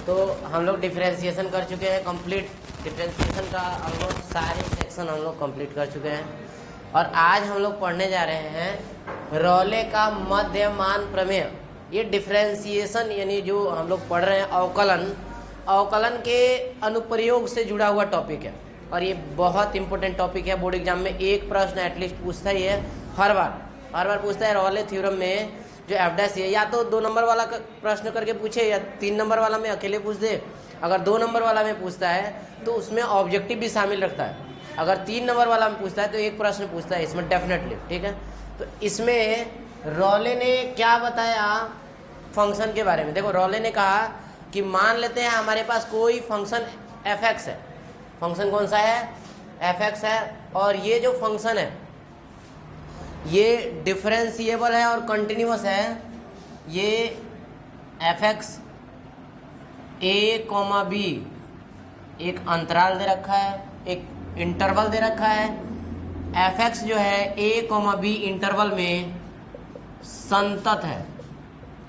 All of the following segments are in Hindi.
तो हम लोग डिफरेंशिएशन कर चुके हैं कंप्लीट। डिफरेंशिएशन का ऑलमोस्ट सारे सेक्शन हम लोग कंप्लीट कर चुके हैं और आज हम लोग पढ़ने जा रहे हैं रॉले का मध्यमान प्रमेय। ये डिफरेंशिएशन यानी जो हम लोग पढ़ रहे हैं अवकलन के अनुप्रयोग से जुड़ा हुआ टॉपिक है और ये बहुत इंपॉर्टेंट टॉपिक है। बोर्ड एग्जाम में एक प्रश्न एटलीस्ट पूछता ही है, हर बार पूछता है। रॉले थ्योरम में जो एफ डैश है या तो 2 नंबर वाला प्रश्न करके पूछे या 3 नंबर वाला में अकेले पूछ दे। अगर 2 नंबर वाला में पूछता है तो उसमें ऑब्जेक्टिव भी शामिल रखता है। अगर 3 नंबर वाला में पूछता है तो एक प्रश्न पूछता है इसमें डेफिनेटली, ठीक है। तो इसमें रॉले ने क्या बताया फंक्शन के बारे में। देखो रॉले ने कहा कि मान लेते हैं हमारे पास कोई फंक्शन एफ एक्स है। फंक्शन कौन सा है? एफ एक्स है और ये जो फंक्शन है ये डिफरेंशिएबल है और कंटिन्यूअस है। ये एफ एक्स ए कॉमा बी एक अंतराल दे रखा है, एक इंटरवल दे रखा है। एफ एक्स जो है ए कॉमा बी इंटरवल में संतत है।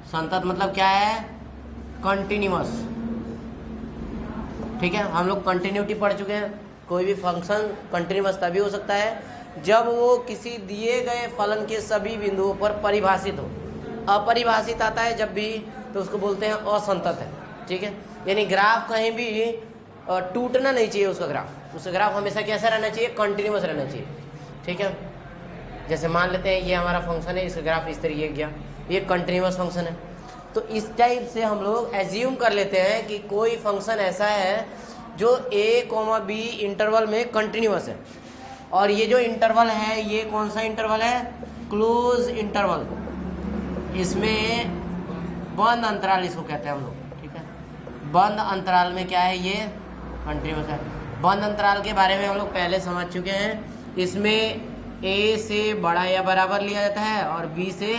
संतत मतलब क्या है? कंटिन्यूअस, ठीक है। हम लोग कंटिन्यूटी पढ़ चुके हैं। कोई भी फंक्शन कंटिन्यूअस तभी हो सकता है जब वो किसी दिए गए फलन के सभी बिंदुओं पर परिभाषित हो। अपरिभाषित आता है जब भी तो उसको बोलते हैं असंतत है, ठीक है। यानी ग्राफ कहीं भी टूटना नहीं चाहिए उसका ग्राफ हमेशा कैसा रहना चाहिए? कंटिन्यूअस रहना चाहिए, ठीक है। जैसे मान लेते हैं ये हमारा फंक्शन है, इसका ग्राफ इस तरीके गया, ये कंटिन्यूअस फंक्शन है। तो इस टाइप से हम लोग एज्यूम कर लेते हैं कि कोई फंक्शन ऐसा है जो ए कॉमा बी इंटरवल में कंटिन्यूअस है और ये जो इंटरवल है ये कौन सा इंटरवल है? Close interval. इसमें बंद अंतराल इसको कहते हैं हम लोग, ठीक है। बंद अंतराल में क्या है? ये कंटिन्यूअस है। बंद अंतराल के बारे में हम लोग पहले समझ चुके हैं। इसमें ए से बड़ा या बराबर लिया जाता है और बी से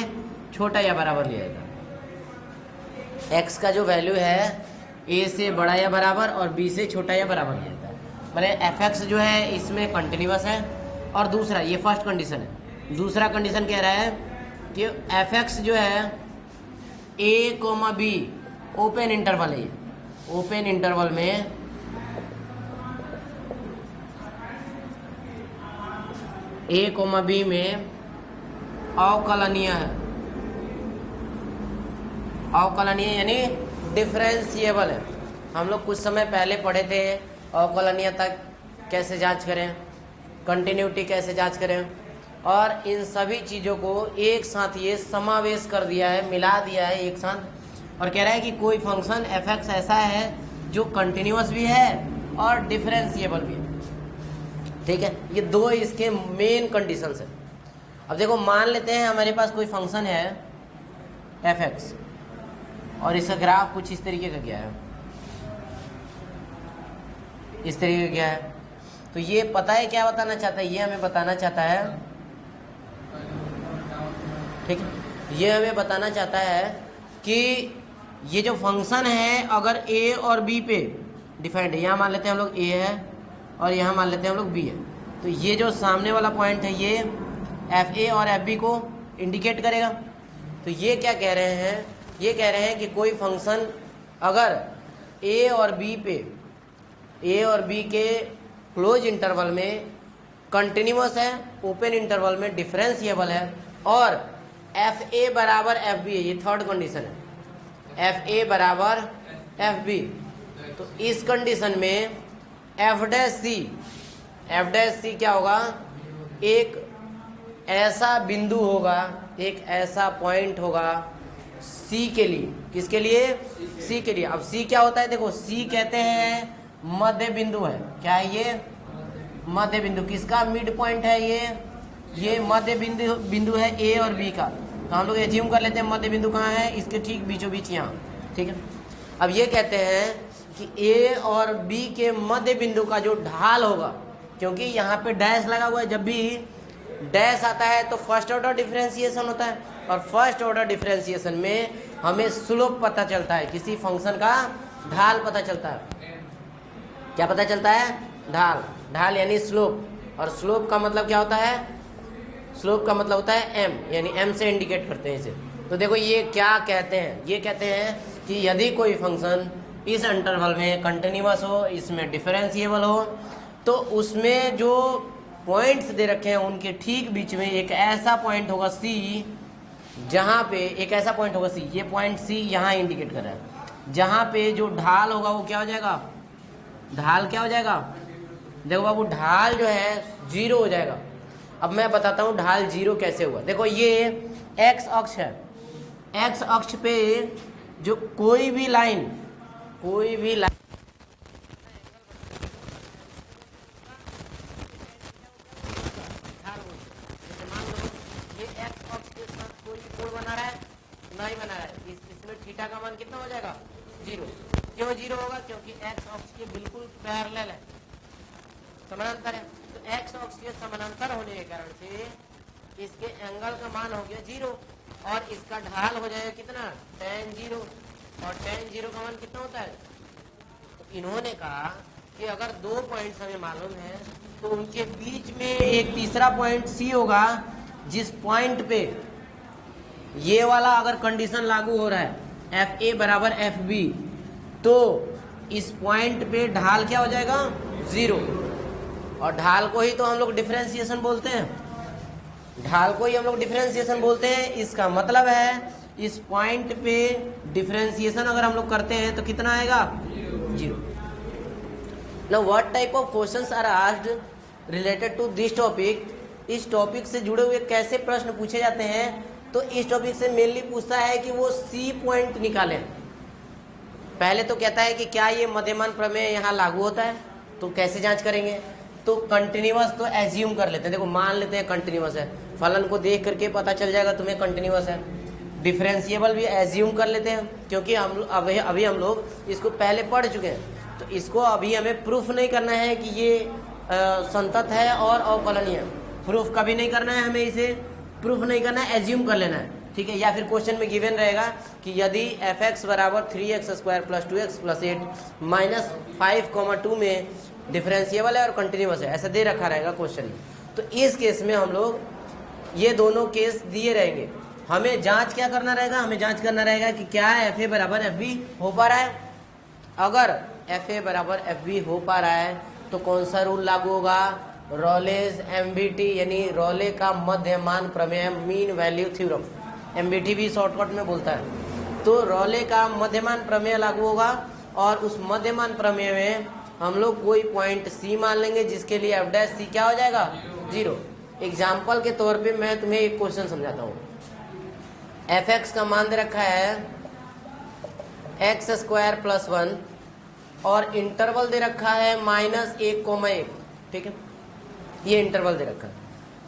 छोटा या बराबर लिया जाता है। एक्स का जो वैल्यू है ए से बड़ा या बराबर और बी से छोटा या बराबर लिया जाता है। मैंने एफ एक्स जो है इसमें कंटिन्यूअस है और दूसरा ये फर्स्ट कंडीशन है। दूसरा कंडीशन कह रहा है कि एफ एक्स जो है ए कोमा बी ओपन इंटरवल है। ओपन इंटरवल में ए कोमा बी में अवकलनीय है। अवकलनीय यानी डिफरेंशिएबल है। हम लोग कुछ समय पहले पढ़े थे अवकलनीयता कैसे जांच करें, कंटिन्यूटी कैसे जांच करें और इन सभी चीज़ों को एक साथ ये समावेश कर दिया है, मिला दिया है एक साथ और कह रहा है कि कोई फंक्शन एफ एक्स ऐसा है जो कंटिन्यूअस भी है और डिफरेंशिएबल भी है, ठीक है। ये 2 इसके मेन कंडीशंस है। अब देखो मान लेते हैं हमारे पास कोई फंक्शन है एफ एक्स और इसका ग्राफ कुछ इस तरीके का गया है, इस तरीके का गया है। तो ये पता है क्या बताना चाहता है? ये हमें बताना चाहता है, ठीक है, ये हमें बताना चाहता है कि ये जो फंक्शन है अगर ए और बी पे डिफाइंड है, यहाँ मान लेते हैं हम लोग ए है और यहाँ मान लेते हैं हम लोग बी है। तो ये जो सामने वाला पॉइंट है ये एफ ए और एफ बी को इंडिकेट करेगा। तो ये क्या कह रहे हैं? ये कह रहे हैं कि कोई फंक्शन अगर ए और बी पे, ए और बी के क्लोज इंटरवल में कंटिन्यूअस है, ओपन इंटरवल में डिफरेंशिएबल है और एफ ए बराबर एफ बी है, ये थर्ड कंडीशन है, एफ ए बराबर एफ बी। तो इस कंडीशन में एफ डैश सी क्या होगा? एक ऐसा बिंदु होगा, एक ऐसा पॉइंट होगा सी के लिए। किसके लिए? सी के लिए। अब सी क्या होता है? देखो सी कहते हैं मध्य बिंदु है। क्या है ये? मध्य बिंदु। किसका मिड पॉइंट है ये मध्य बिंदु है ए और बी का। तो हम लोग एज्यूम कर लेते हैं मध्य बिंदु कहाँ है? इसके ठीक बीचों बीच यहाँ, ठीक है। अब ये कहते हैं कि ए और बी के मध्य बिंदु का जो ढाल होगा, क्योंकि यहाँ पे डैश लगा हुआ है, जब भी डैश आता है तो फर्स्ट ऑर्डर डिफरेंशिएशन होता है और फर्स्ट ऑर्डर डिफरेंशिएशन में हमें स्लोप पता चलता है, किसी फंक्शन का ढाल पता चलता है। क्या पता चलता है? ढाल यानी स्लोप। और स्लोप का मतलब क्या होता है? स्लोप का मतलब होता है एम, यानी एम से इंडिकेट करते हैं इसे। तो देखो ये क्या कहते हैं? ये कहते हैं कि यदि कोई फंक्शन इस इंटरवल में कंटिन्यूअस हो, इसमें डिफरेंशिएबल हो, तो उसमें जो पॉइंट्स दे रखे हैं उनके ठीक बीच में एक ऐसा पॉइंट होगा सी, जहाँ पे एक ऐसा पॉइंट होगा सी, ये पॉइंट सी यहाँ इंडिकेट कर रहा है, जहाँ पे जो ढाल होगा वो क्या हो जाएगा, ढाल क्या हो जाएगा, देखो बाबू ढाल जो है 0 हो जाएगा। अब मैं बताता हूँ ढाल 0 कैसे हुआ। देखो ये एक्स अक्ष है, एक्स अक्ष पे जो कोई भी लाइन नहीं बना रहा है, इसमें थीटा का मान कितना हो जाएगा, 0। क्यों 0 होगा, क्योंकि एक्स अक्ष के बिल्कुल पैरेलल है, समानांतर है। तो एक्स अक्ष के समानांतर होने के कारण से इसके एंगल का मान हो गया 0 और इसका ढाल हो जाएगा कितना, tan 0, और tan 0 का मान कितना होता है। तो इन्होंने कहा कि अगर 2 पॉइंट्स हमें मालूम है तो उनके बीच में एक तीसरा पॉइंट सी होगा, जिस पॉइंट पे ये वाला अगर कंडीशन लागू हो रहा है एफ ए बराबर एफ बी, तो इस पॉइंट पे ढाल क्या हो जाएगा, 0। और ढाल को ही तो हम लोग डिफरेंशिएशन बोलते हैं, ढाल को ही हम लोग डिफरेंशिएशन बोलते हैं। इसका मतलब है इस पॉइंट पे डिफरेंशिएशन अगर हम लोग करते हैं तो कितना आएगा, 0। Now what type of questions are asked related to this topic. इस टॉपिक से जुड़े हुए कैसे प्रश्न पूछे जाते हैं, तो इस टॉपिक से मेनली पूछता है कि वो सी पॉइंट निकालें। पहले तो कहता है कि क्या ये मध्यमान प्रमेय यहाँ लागू होता है, तो कैसे जांच करेंगे, तो कंटिन्यूअस तो एज्यूम कर लेते हैं, देखो मान लेते हैं कंटिन्यूअस है, फलन को देख करके पता चल जाएगा तुम्हें कंटिन्यूअस है। डिफरेंशिएबल भी एज्यूम कर लेते हैं, क्योंकि हम अभी हम लोग इसको पहले पढ़ चुके हैं, तो इसको अभी हमें प्रूफ नहीं करना है कि ये संतत है और अवकलनीय, प्रूफ कभी नहीं करना है, हमें इसे प्रूफ नहीं करना है, एज्यूम कर लेना है, ठीक है। या फिर क्वेश्चन में गिवन रहेगा कि यदि एफ एक्स बराबर 3x² + 2x + 8 -5, 2 में डिफरेंशिएबल है और कंटिन्यूअस है, ऐसा दे रखा रहेगा क्वेश्चन में। तो इस केस में हम लोग ये दोनों केस दिए रहेंगे, हमें जांच क्या करना रहेगा, हमें जांच करना रहेगा कि क्या एफ ए बराबर एफ बी हो पा रहा है। अगर एफ ए बराबर एफ बी हो पा रहा है तो कौन सा रूल लागू होगा, रॉलेज एमबीटी, यानी रॉले का मध्यमान प्रमेय, मीन वैल्यू थ्योरम, एमबीटी भी शॉर्टकट में बोलता है। तो रॉले का मध्यमान प्रमेय लागू होगा और उस मध्यमान प्रमेय में हम लोग कोई पॉइंट सी मान लेंगे, जिसके लिए एफ डैश सी क्या हो जाएगा, 0। एग्जाम्पल के तौर पे मैं तुम्हें एक क्वेश्चन समझाता हूँ। एफ एक्स का मान दे रखा है x² + 1 और इंटरवल दे रखा है -1,1, ठीक है, ये इंटरवल दे रखा है।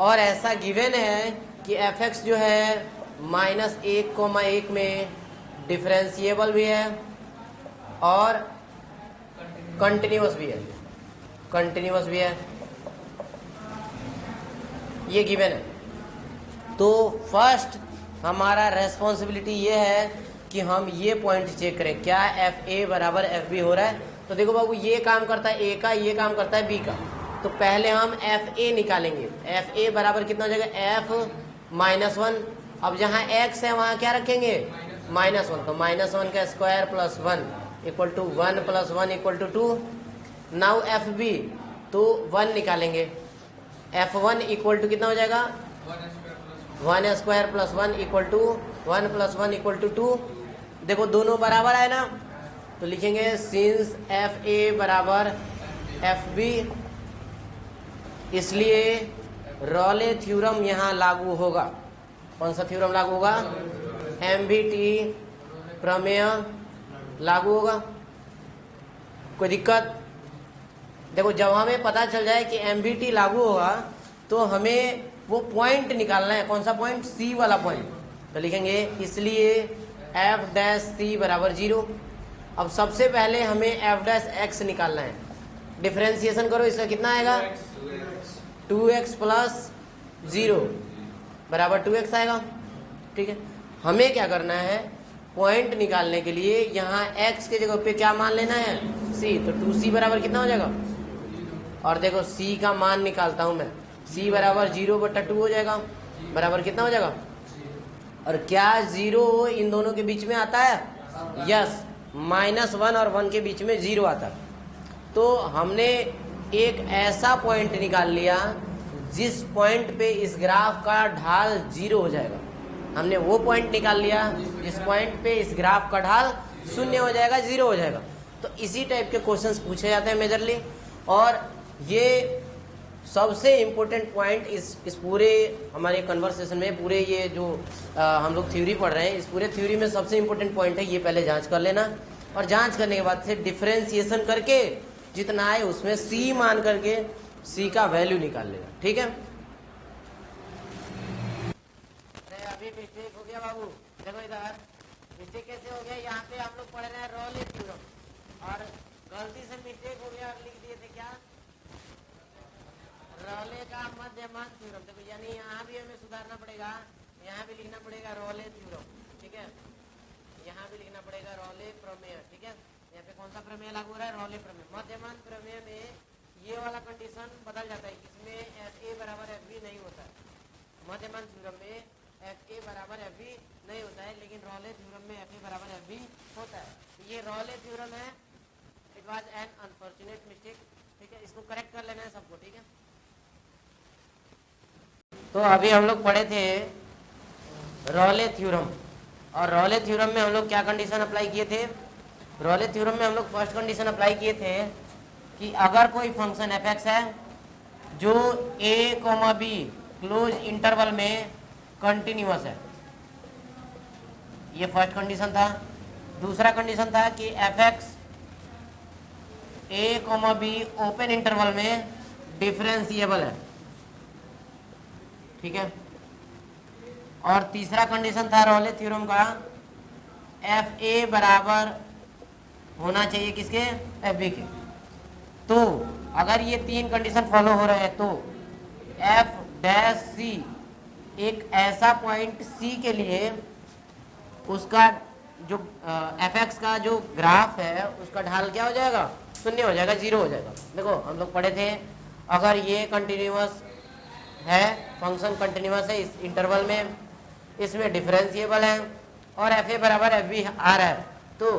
और ऐसा गिवन है कि एफ एक्स जो है -1,1 में डिफरेंशिएबल भी है और कंटिन्यूअस भी है, ये गिवन है। तो फर्स्ट हमारा रेस्पॉन्सिबिलिटी ये है कि हम ये पॉइंट चेक करें, क्या एफ ए बराबर एफ बी हो रहा है। तो देखो बाबू, ये काम करता है ए का, ये काम करता है बी का, तो पहले हम एफ ए निकालेंगे। एफ ए बराबर कितना हो जाएगा, f-1। अब जहाँ x है वहाँ क्या रखेंगे, -1, तो -1 का स्क्वायर + 1 = 1 + 1 = 2। नाउ एफ बी, तो 1 निकालेंगे, f1 = कितना हो जाएगा, 1² + 1 = 1 + 1 = 2। देखो दोनों बराबर है ना, तो लिखेंगे सिंस एफ ए बराबर एफ बी, इसलिए रॉले थ्योरम यहाँ लागू होगा। कौन सा थ्योरम लागू होगा, एमबीटी प्रमेय लागू होगा। कोई दिक्कत, देखो जब हमें पता चल जाए कि एमबीटी लागू होगा तो हमें वो पॉइंट निकालना है, कौन सा पॉइंट, सी वाला पॉइंट, तो लिखेंगे इसलिए एफ डैश सी बराबर 0। अब सबसे पहले हमें एफ डैश एक्स निकालना है, डिफरेंशिएशन करो, इसका कितना आएगा, 2x + 0 बराबर 2x आएगा, ठीक है। हमें क्या करना है, पॉइंट निकालने के लिए यहाँ x के जगह पे क्या मान लेना है, c, तो 2c बराबर कितना हो जाएगा, और देखो c का मान निकालता हूँ मैं, c बराबर 0/2 हो जाएगा, बराबर कितना हो जाएगा, और क्या 0 इन दोनों के बीच में आता है, यस, -1 और 1 के बीच में 0 आता है। तो हमने एक ऐसा पॉइंट निकाल लिया जिस पॉइंट पे इस ग्राफ का ढाल 0 हो जाएगा। हमने वो पॉइंट निकाल लिया जिस पॉइंट पे इस ग्राफ का ढाल 0 हो जाएगा, 0 हो जाएगा। तो इसी टाइप के क्वेश्चंस पूछे जाते हैं मेजरली। और ये सबसे इम्पोर्टेंट पॉइंट इस पूरे हमारे कन्वर्सेशन में, पूरे ये जो हम लोग थ्योरी पढ़ रहे हैं, इस पूरे थ्योरी में सबसे इम्पोर्टेंट पॉइंट है ये पहले जांच कर लेना। और जांच करने के बाद से डिफरेंशिएशन करके जितना आए उसमें सी मान करके सी का वैल्यू निकाल लेना। ठीक है। अभी मिस्टेक हो गया बाबू, देखो इधर मिस्टेक कैसे हो गया। यहाँ पे हम लोग पढ़ रहे हैं रॉले थ्योरम और गलती से मिस्टेक हो गया और लिख दिए थे क्या, रॉले का मध्यमान थ्योरम। देखो यानी यहाँ भी हमें सुधारना पड़ेगा, यहाँ भी लिखना पड़ेगा रॉले थ्योरम। ठीक है, यहाँ भी लिखना पड़ेगा रॉले प्रमेय। ठीक है, यहाँ पे कौन सा प्रमेय लागू हो रहा है, रॉले प्रमेय। मध्यमान प्रमेय में ये वाला कंडीशन बदल जाता है, इसमें FA बराबर FB नहीं होता है। मध्यमान थ्योरम में FA बराबर FB नहीं होता है, लेकिन रॉले थ्योरम में FA बराबर FB होता है। ये रॉले थ्योरम है, it was an unfortunate mistake. ठीक है, इसको करेक्ट कर लेना है सबको। ठीक है, तो अभी हम लोग पढ़े थे रॉले थ्योरम, और रॉले थ्योरम में हम लोग क्या कंडीशन अप्लाई किए थे। रॉले थ्योरम में हम लोग फर्स्ट कंडीशन अप्लाई किए थे कि अगर कोई फंक्शन f(x) है जो a, b क्लोज इंटरवल में कंटिन्यूअस है, ये फर्स्ट कंडीशन था। दूसरा कंडीशन था कि f(x) a, b open interval में डिफरेंशिएबल है। ठीक है, और तीसरा कंडीशन था रॉले थ्योरम का, FA बराबर होना चाहिए किसके, FB के। तो अगर ये तीन कंडीशन फॉलो हो रहे हैं तो F' एक ऐसा पॉइंट C के लिए उसका जो f(x) का जो ग्राफ है उसका ढाल क्या हो जाएगा, 0 हो जाएगा, 0 हो जाएगा। देखो हम लोग पढ़े थे अगर ये कंटिन्यूअस है, फंक्शन कंटिन्यूअस है इस इंटरवल में, इसमें डिफरेंशिएबल है और FA बराबर FB आ रहा है, तो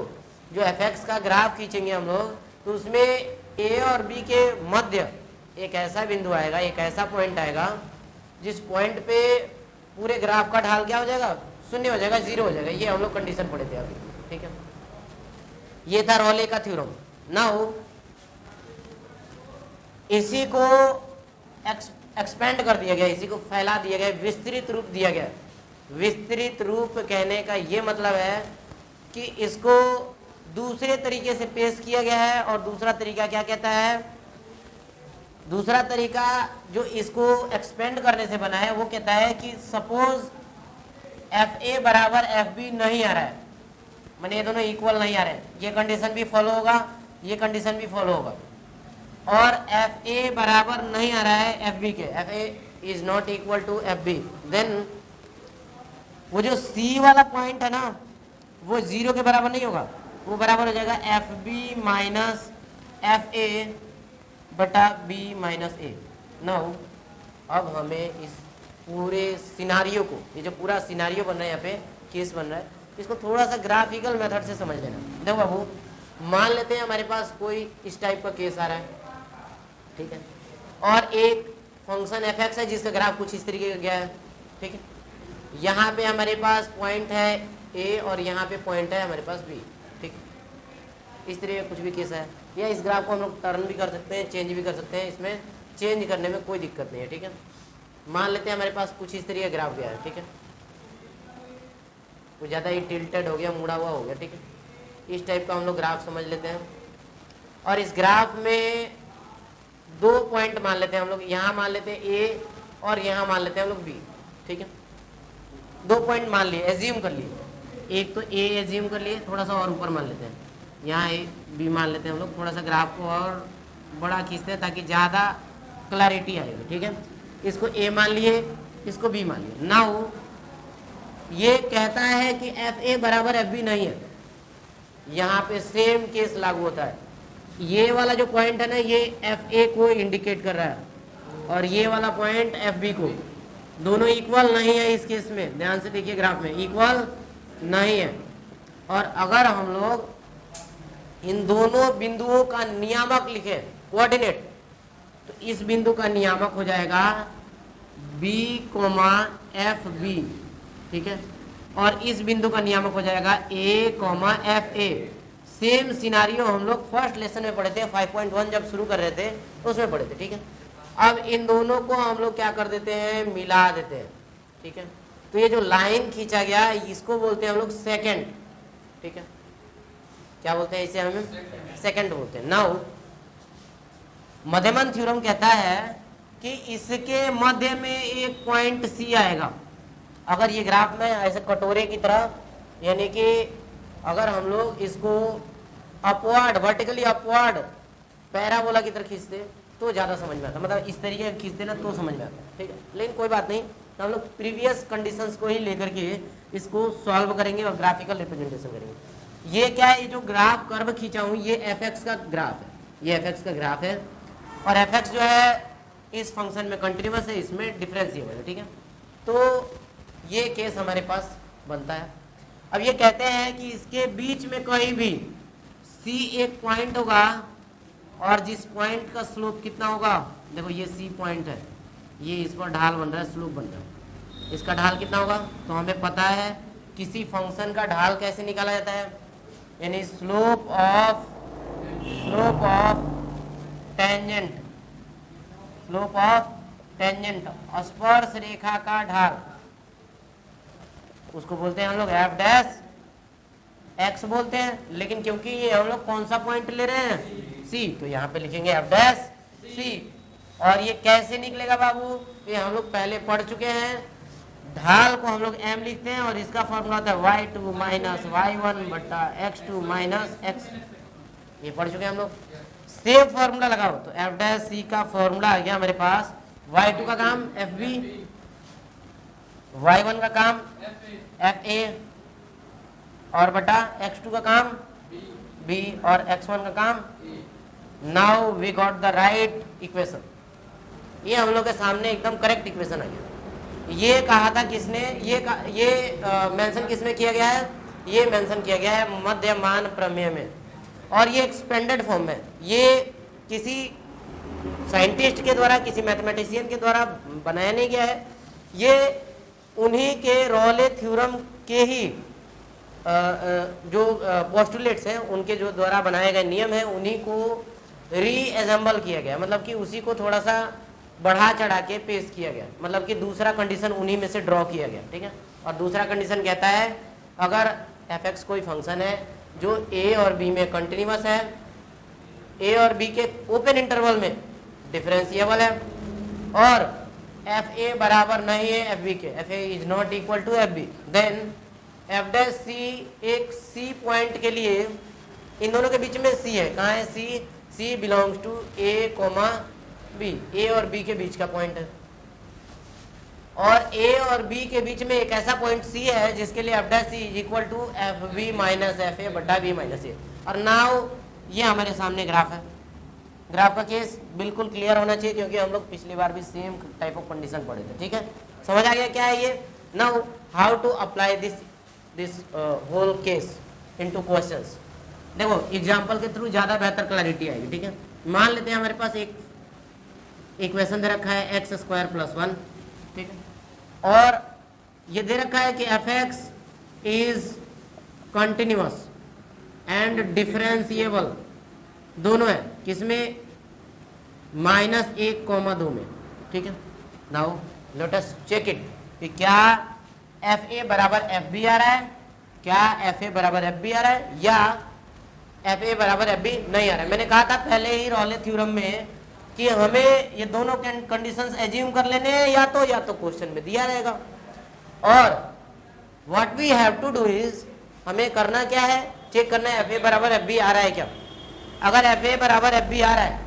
जो f(x) का ग्राफ खींचेंगे हम लोग तो उसमें A और B के मध्य एक ऐसा बिंदु आएगा, एक ऐसा पॉइंट आएगा जिस पॉइंट पे पूरे ग्राफ का ढाल क्या हो जाएगा, 0 हो जाएगा, 0 हो जाएगा। ये हम लोग कंडीशन पढ़े थे अभी। ठीक है, ये था रॉले का थ्योरम। नाउ इसी को एक्सपेंड कर दिया गया, इसी को फैला दिया गया, विस्तृत रूप दिया गया। विस्तृत रूप कहने का ये मतलब है कि इसको दूसरे तरीके से पेश किया गया है। और दूसरा तरीका क्या कहता है, दूसरा तरीका जो इसको एक्सपेंड करने से बना है वो कहता है कि सपोज FA बराबर FB नहीं आ रहा है, माने ये दोनों इक्वल नहीं आ रहे हैं, ये कंडीशन भी फॉलो होगा, ये कंडीशन भी फॉलो होगा, और FA बराबर नहीं आ रहा है FB के, FA is not equal to FB, then वो जो C वाला पॉइंट है ना वो 0 के बराबर नहीं होगा, वो बराबर हो जाएगा FB माइनस FA बटा B माइनस A। नाउ अब हमें इस पूरे सिनारियो को, ये जो पूरा सिनारियो बन रहा है, यहाँ पे केस बन रहा है, इसको थोड़ा सा ग्राफिकल मेथड से समझ लेना। देखो बाबू, मान लेते हैं हमारे पास कोई इस टाइप का केस आ रहा है, ठीक है, और एक फंक्शन f(x) है जिसका ग्राफ कुछ इस तरीके का गया है। ठीक है, यहाँ पे हमारे पास पॉइंट है A और यहाँ पे पॉइंट है हमारे पास B। ठीक, इस तरह का कुछ भी केस है, या इस ग्राफ को हम लोग टर्न भी कर सकते हैं, चेंज भी कर सकते हैं, इसमें चेंज करने में कोई दिक्कत नहीं है। ठीक है, मान लेते हैं हमारे पास कुछ इस तरह का ग्राफ गया है। ठीक है, कुछ ज़्यादा ही टिल्टेड हो गया, मुड़ा हुआ हो गया। ठीक है, इस टाइप का हम लोग ग्राफ समझ लेते हैं, और इस ग्राफ में 2 पॉइंट मान लेते हैं हम लोग, यहाँ मान लेते हैं A और यहाँ मान लेते हैं हम लोग B। ठीक है, 2 पॉइंट मान लिए, एज्यूम कर लिए, एक तो A एज्यूम कर लिए, थोड़ा सा और ऊपर मान लेते हैं, यहाँ A B मान लेते हैं हम लोग, थोड़ा सा ग्राफ को और बड़ा खींचते हैं ताकि ज़्यादा क्लैरिटी आएगी। ठीक है, इसको A मान लिए, इसको B मान लिए। नाउ ये कहता है कि FA बराबर FB नहीं है, यहाँ पे सेम केस लागू होता है। ये वाला जो पॉइंट है ना ये FA को इंडिकेट कर रहा है, और ये वाला पॉइंट FB को, दोनों इक्वल नहीं है इस केस में। ध्यान से देखिए, ग्राफ में इक्वल नहीं है। और अगर हम लोग इन दोनों बिंदुओं का नियामक लिखे, कोऑर्डिनेट, तो इस बिंदु का नियामक हो जाएगा b, एफ बी, ठीक है, और इस बिंदु का नियामक हो जाएगा a, F A. Same scenario हम लोग फर्स्ट लेसन में पढ़े थे, 5.1 जब शुरू कर रहे थे तो उसमें पढ़े थे, ठीक है। अब इन दोनों को हम लोग क्या कर देते हैं, मिला देते हैं, ठीक है। तो ये जो लाइन खींचा गया इसको बोलते हैं हम लोग सेकंड, ठीक है, क्या बोलते हैं इसे, हमें सेकंड बोलते हैं। नाउ मध्यमन थ्योरम कहता है कि इसके मध्य में एक पॉइंट सी आएगा। अगर ये ग्राफ में ऐसे कटोरे की तरह, यानी कि अगर हम लोग इसको अपवर्ड, वर्टिकली अपवर्ड पैराबोला की तरह खींचते तो ज़्यादा समझ में आता, मतलब इस तरीके से खींचते ना तो समझ में आता, ठीक है। लेकिन कोई बात नहीं, तो हम लोग प्रीवियस कंडीशंस को ही लेकर के इसको सॉल्व करेंगे और ग्राफिकल रिप्रेजेंटेशन करेंगे। ये क्या है, ये जो ग्राफ कर्व खींचा हूँ ये एफ का ग्राफ है, ये एफ का ग्राफ है, और एफ जो है इस फंक्शन में कंटिन्यूअस है, इसमें डिफरेंशिएबल है, ठीक है। तो ये केस हमारे पास बनता है। अब ये कहते हैं कि इसके बीच में कहीं भी C एक पॉइंट होगा और जिस पॉइंट का स्लोप कितना होगा, देखो ये C पॉइंट है, ये इस पर ढाल बन रहा है, स्लोप बन रहा है, इसका ढाल कितना होगा, तो हमें पता है किसी फंक्शन का ढाल कैसे निकाला जाता है, यानी slope of tangent, slope of tangent, स्पर्श रेखा का ढाल, उसको बोलते हैं हम लोग एफ डैश एक्स बोलते हैं। लेकिन क्योंकि ये हम लोग कौन सा पॉइंट ले रहे हैं, सी, तो यहाँ पे लिखेंगे एफ डैश सी। और ये कैसे निकलेगा बाबू, ये हम लोग पहले पढ़ चुके हैं, ढाल को हम लोग एम लिखते हैं और इसका फॉर्मूला होता है y2 माइनस y1 बटा x2 माइनस x, ये पढ़ चुके हैं हम लोग। सेम फॉर्मूला लगाओ तो एफ डैश सी का फॉर्मूला आ गया हमारे पास, y2 का काम एफ बी, y1 का काम एफ ए, और बटा x2 का काम b, और x1 का काम। Now we got the right equation, ये हम लोग के सामने एकदम करेक्ट इक्वेशन आ गया। ये कहा था किसने, ये मेंशन किसमें किया गया है, ये मेंशन किया गया है मध्यमान प्रमेय में, और ये एक्सपेंडेड फॉर्म में, ये किसी साइंटिस्ट के द्वारा, किसी मैथमेटिशियन के द्वारा बनाया नहीं गया है, ये उन्हीं के रॉले थ्योरम के ही जो पोस्टुलेट्स हैं उनके जो द्वारा बनाए गए नियम हैं उन्हीं को रीअसेंबल किया गया, मतलब कि उसी को थोड़ा सा बढ़ा चढ़ा के पेश किया गया, मतलब कि दूसरा कंडीशन उन्हीं में से ड्रॉ किया गया, ठीक है। और दूसरा कंडीशन कहता है अगर एफ एक्स कोई फंक्शन है जो ए और बी में कंटिन्यूअस है, ए और बी के ओपन इंटरवल में डिफरेंशिएबल है, और एफ ए बराबर नहीं है एफ बी के, F A is not equal to F B, then F dash C एक सी पॉइंट के लिए, इन दोनों के बीच में सी है, कहाँ है C, C belongs to A comma B, A और बी के बीच का पॉइंट है, और ए और बी के बीच में एक ऐसा पॉइंट सी है जिसके लिए F dash C is equal to F B minus F A बटा बी माइनस ए। और नाउ ये हमारे सामने ग्राफ है, ग्राफ का केस बिल्कुल क्लियर होना चाहिए क्योंकि हम लोग पिछली बार भी सेम टाइप ऑफ कंडीशन पढ़े थे, ठीक है। समझ आ गया क्या है ये। Now how to apply this whole case into questions. देखो एग्जांपल के थ्रू ज़्यादा बेहतर क्लैरिटी आएगी, ठीक है। मान लेते हैं हमारे पास एक इक्वेशन दे रखा है एक्स स्क्वायर प्लस 1, ठीक है, और ये दे रखा है कि F X is continuous and differentiable, दोनों है किसमें, -1, 2 में, ठीक है। Now let us check it कि क्या एफ ए बराबर एफ बी आ रहा है, क्या एफ ए बराबर एफ बी आ रहा है, या एफ ए बराबर एफ बी नहीं आ रहा है। मैंने कहा था पहले ही रॉले थ्योरम में कि हमें ये दोनों कंडीशंस एज्यूम कर लेने हैं, या तो क्वेश्चन में दिया रहेगा, और what we have to do is, हमें करना क्या है, चेक करना है एफ ए बराबर एफ बी आ रहा है क्या। अगर एफ ए बराबर एफ बी आ रहा है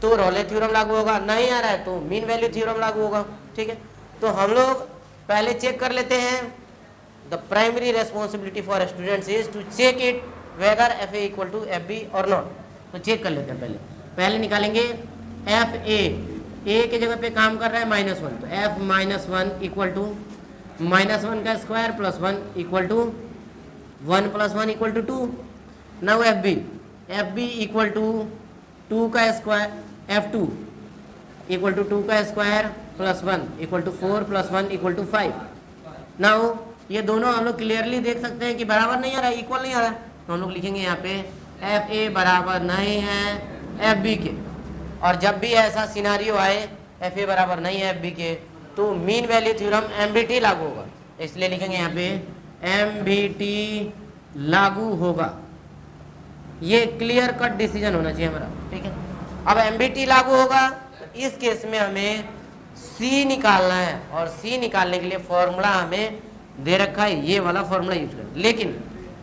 तो रॉले थ्योरम लागू होगा, नहीं आ रहा है तो मीन वैल्यू थ्योरम लागू होगा, ठीक है। तो हम लोग पहले चेक कर लेते हैं, the primary responsibility for students is to check it whether F A equal to F B और नॉट। तो चेक कर लेते हैं, पहले निकालेंगे एफ ए के जगह पे काम कर रहा है -1, तो एफ -1 इक्वल टू -1 का square plus 1 equal to 1 + 1 = 2। Now F B F B equal to 2 का square, F two equal to 2 का square plus 1 equal to 4 plus 1 equal to 5। Now ये दोनों हम लोग क्लियरली देख सकते हैं कि बराबर नहीं आ रहा है, इक्वल नहीं आ रहा है, तो हम लोग लिखेंगे यहाँ पे एफ ए बराबर नहीं है एफ बी के। और जब भी ऐसा सिनारियो आए एफ ए बराबर नहीं है एफ बी के, तो मीन वैल्यू थ्योरम एमबीटी लागू होगा, इसलिए लिखेंगे यहाँ पे एमबीटी लागू होगा। ये क्लियर कट डिसीजन होना चाहिए हमारा, ठीक है। अब एमबीटी लागू होगा, तो इस केस में हमें सी निकालना है, और सी निकालने के लिए फॉर्मूला हमें दे रखा है, ये वाला फॉर्मूला यूज करें। लेकिन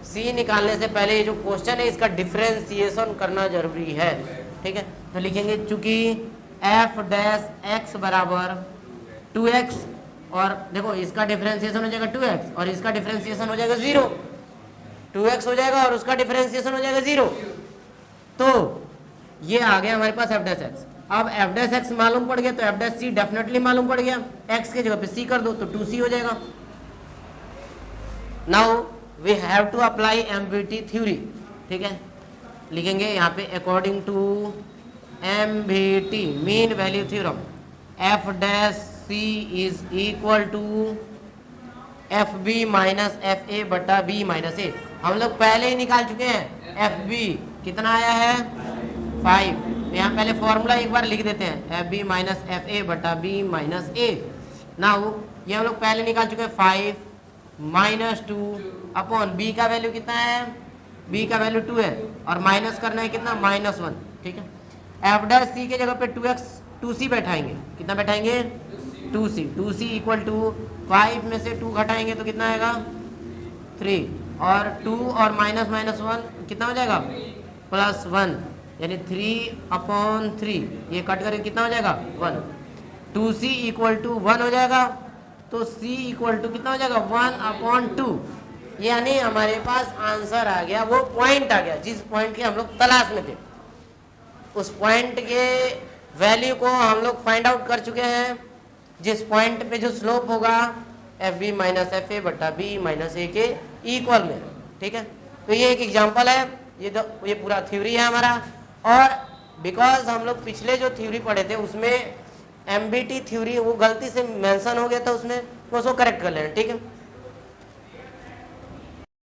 सी निकालने से पहले ये जो क्वेश्चन है इसका डिफरेंशिएशन करना जरूरी है, ठीक है। तो लिखेंगे चूंकि एफ डैश एक्स बराबर 2x, और देखो इसका डिफरेंशिएशन हो जाएगा 2x और इसका डिफरेंशिएशन हो जाएगा 0, 2x हो जाएगा और उसका डिफरेंशिएशन हो जाएगा 0, तो ये आ गया हमारे पास एफ डैश एक्स। अब एफ डैश एक्स मालूम पड़ गया तो एफ डैश सी डेफिनेटली मालूम पड़ गया, एक्स के जगह पे सी कर दो तो 2c हो जाएगा। Now we have to apply MBT theory, ठीक है। लिखेंगे यहाँ पे according to MBT mean value theorem F dash C is equal to F B minus F A बटा बी माइनस ए। हम लोग पहले ही निकाल चुके हैं, एफ बी कितना आया है 5, यहाँ पहले फॉर्मूला एक बार लिख देते हैं, F B minus F A बटा बी माइनस ए। नाउ ये हम लोग पहले निकाल चुके हैं 5 माइनस 2 अपॉन बी का वैल्यू कितना है, बी का वैल्यू 2 है, और माइनस करना है कितना -1, ठीक है। एफ डैश सी के जगह पे 2x 2c बैठाएंगे, कितना बैठाएंगे 2c इक्वल टू 5 में से 2 घटाएंगे तो कितना आएगा 3, और 2 और -1 कितना हो जाएगा +1, यानी 3/3, ये कट करके कितना हो जाएगा 1, 2c इक्वल टू 1 हो जाएगा, तो c इक्वल टू कितना हो जाएगा 1/2, यानी हमारे पास आंसर आ गया, वो पॉइंट आ गया जिस पॉइंट की हम लोग तलाश में थे, उस पॉइंट के वैल्यू को हम लोग फाइंड आउट कर चुके हैं, जिस पॉइंट पे जो स्लोप होगा F B minus F A बटा बी माइनस ए के इक्वल में, ठीक है। तो ये एक एग्जांपल है, ये पूरा थ्योरी है हमारा, और बिकॉज हम लोग पिछले जो थ्योरी पढ़े थे उसमें एमबीटी थ्योरी वो गलती से मेंशन हो गया था उसमें, तो उसको करेक्ट कर लेना, ठीक है।